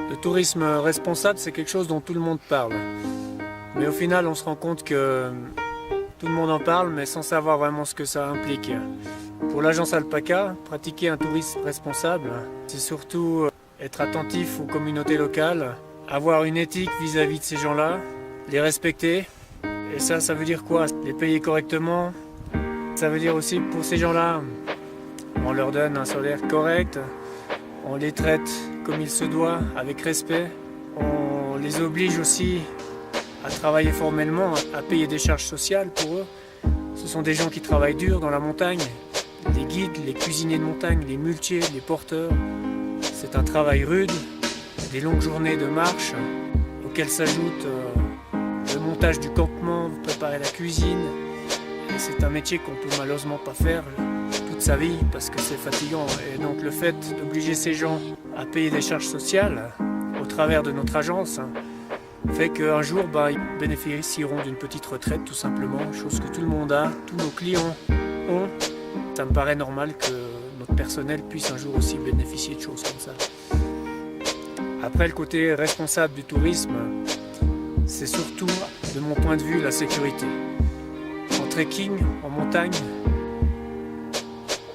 Le tourisme responsable, c'est quelque chose dont tout le monde parle. Mais au final, on se rend compte que tout le monde en parle, mais sans savoir vraiment ce que ça implique. Pour l'agence Alpaca, pratiquer un tourisme responsable, c'est surtout être attentif aux communautés locales, avoir une éthique vis-à-vis de ces gens-là, les respecter. Et ça veut dire quoi? Les payer correctement. Ça veut dire aussi pour ces gens-là, on leur donne un salaire correct, on les traite comme il se doit, avec respect. On les oblige aussi à travailler formellement, à payer des charges sociales pour eux. Ce sont des gens qui travaillent dur dans la montagne, les guides, les cuisiniers de montagne, les muletiers, les porteurs. C'est un travail rude, des longues journées de marche, auxquelles s'ajoute le montage du campement, préparer la cuisine. Et c'est un métier qu'on peut malheureusement pas faire toute sa vie parce que c'est fatigant. Et donc le fait d'obliger ces gens à payer des charges sociales au travers de notre agence fait qu'un jour ils bénéficieront d'une petite retraite tout simplement, chose que tout le monde a, tous nos clients ont. Ça me paraît normal que notre personnel puisse un jour aussi bénéficier de choses comme ça. Après, le côté responsable du tourisme, c'est surtout, de mon point de vue, la sécurité. En trekking, en montagne,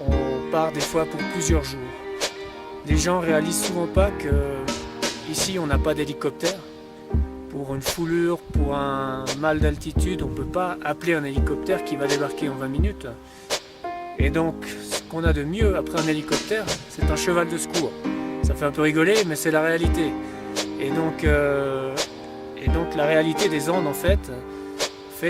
on part des fois pour plusieurs jours. Les gens réalisent souvent pas que ici on n'a pas d'hélicoptère. Pour une foulure, pour un mal d'altitude, on ne peut pas appeler un hélicoptère qui va débarquer en 20 minutes. Et donc, ce qu'on a de mieux après un hélicoptère, c'est un cheval de secours. Ça fait un peu rigoler, mais c'est la réalité. Et donc la réalité des Andes, en fait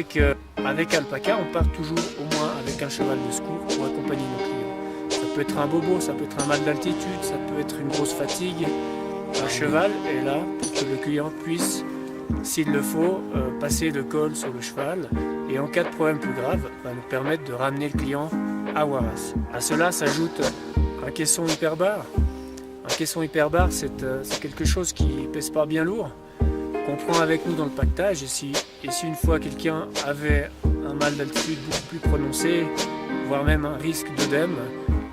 qu'avec Alpaca, on part toujours au moins avec un cheval de secours pour accompagner nos clients. Ça peut être un bobo, ça peut être un mal d'altitude, ça peut être une grosse fatigue. Un cheval est là pour que le client puisse, s'il le faut, passer le col sur le cheval et en cas de problème plus grave, va nous permettre de ramener le client à Huaraz. À cela s'ajoute un caisson hyperbar. Un caisson hyperbar, c'est quelque chose qui pèse pas bien lourd, qu'on prend avec nous dans le pactage. Et si une fois quelqu'un avait un mal d'altitude beaucoup plus prononcé, voire même un risque d'œdème,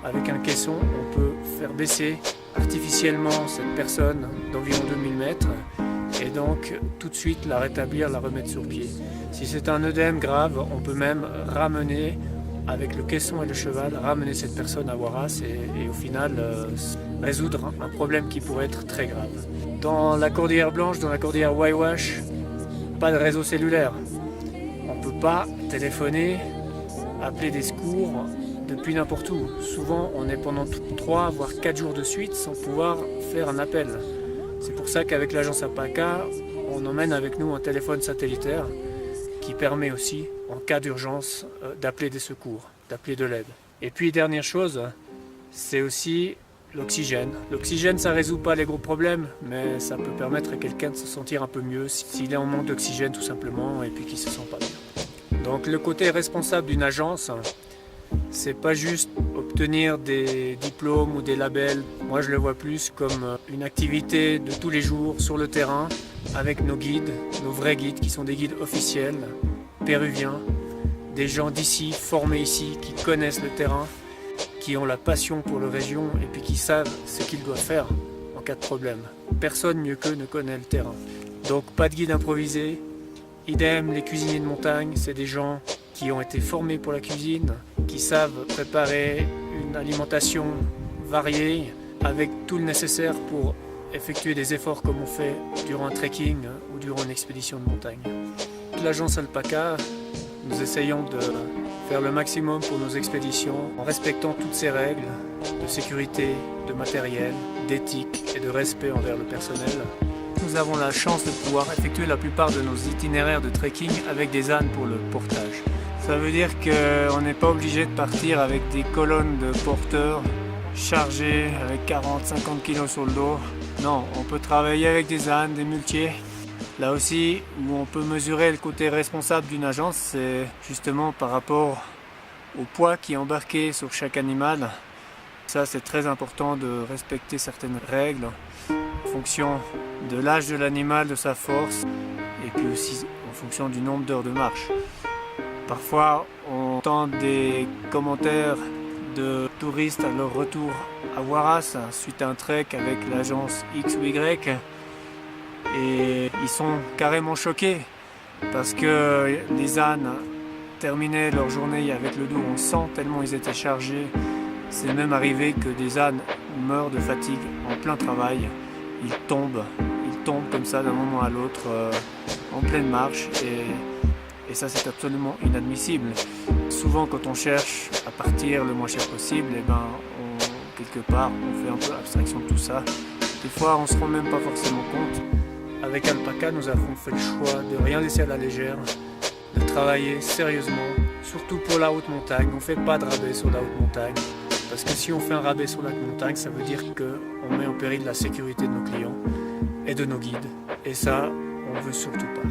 avec un caisson, on peut faire baisser artificiellement cette personne d'environ 2000 mètres et donc tout de suite la rétablir, la remettre sur pied. Si c'est un œdème grave, on peut même ramener, avec le caisson et le cheval, ramener cette personne à Huaraz et au final résoudre un problème qui pourrait être très grave. Dans la Cordillère Blanche, dans la Cordillère Huayhuash, pas de réseau cellulaire. On ne peut pas téléphoner, appeler des secours depuis n'importe où. Souvent, on est pendant 3 voire 4 jours de suite sans pouvoir faire un appel. C'est pour ça qu'avec l'agence Alpaca, on emmène avec nous un téléphone satellitaire qui permet aussi, en cas d'urgence, d'appeler des secours, d'appeler de l'aide. Et puis, dernière chose, c'est aussi l'oxygène. L'oxygène, ça ne résout pas les gros problèmes, mais ça peut permettre à quelqu'un de se sentir un peu mieux s'il est en manque d'oxygène tout simplement et puis qu'il ne se sent pas bien. Donc le côté responsable d'une agence, c'est pas juste obtenir des diplômes ou des labels. Moi, je le vois plus comme une activité de tous les jours sur le terrain avec nos guides, nos vrais guides qui sont des guides officiels, péruviens, des gens d'ici, formés ici, qui connaissent le terrain, qui ont la passion pour la région et puis qui savent ce qu'ils doivent faire en cas de problème. Personne mieux qu'eux ne connaît le terrain. Donc pas de guide improvisé. Idem, les cuisiniers de montagne, c'est des gens qui ont été formés pour la cuisine, qui savent préparer une alimentation variée avec tout le nécessaire pour effectuer des efforts comme on fait durant un trekking ou durant une expédition de montagne. L'agence Alpaca, nous essayons de faire le maximum pour nos expéditions en respectant toutes ces règles de sécurité, de matériel, d'éthique et de respect envers le personnel. Nous avons la chance de pouvoir effectuer la plupart de nos itinéraires de trekking avec des ânes pour le portage. Ça veut dire qu'on n'est pas obligé de partir avec des colonnes de porteurs chargés avec 40-50 kg sur le dos. Non, on peut travailler avec des ânes, des muletiers. Là aussi, où on peut mesurer le côté responsable d'une agence, c'est justement par rapport au poids qui est embarqué sur chaque animal. Ça, c'est très important de respecter certaines règles en fonction de l'âge de l'animal, de sa force, et puis aussi en fonction du nombre d'heures de marche. Parfois, on entend des commentaires de touristes à leur retour à Huaraz suite à un trek avec l'agence X ou Y et ils sont carrément choqués parce que les ânes terminaient leur journée avec le dos en sang tellement ils étaient chargés. C'est même arrivé que des ânes meurent de fatigue en plein travail. Ils tombent comme ça d'un moment à l'autre en pleine marche et ça c'est absolument inadmissible. Souvent quand on cherche à partir le moins cher possible, quelque part on fait un peu abstraction de tout ça. Des fois on se rend même pas forcément compte. Avec Alpaca nous avons fait le choix de rien laisser à la légère, de travailler sérieusement, surtout pour la haute montagne. On ne fait pas de rabais sur la haute montagne. Parce que si on fait un rabais sur la montagne, ça veut dire qu'on met en péril la sécurité de nos clients et de nos guides. Et ça, on ne veut surtout pas.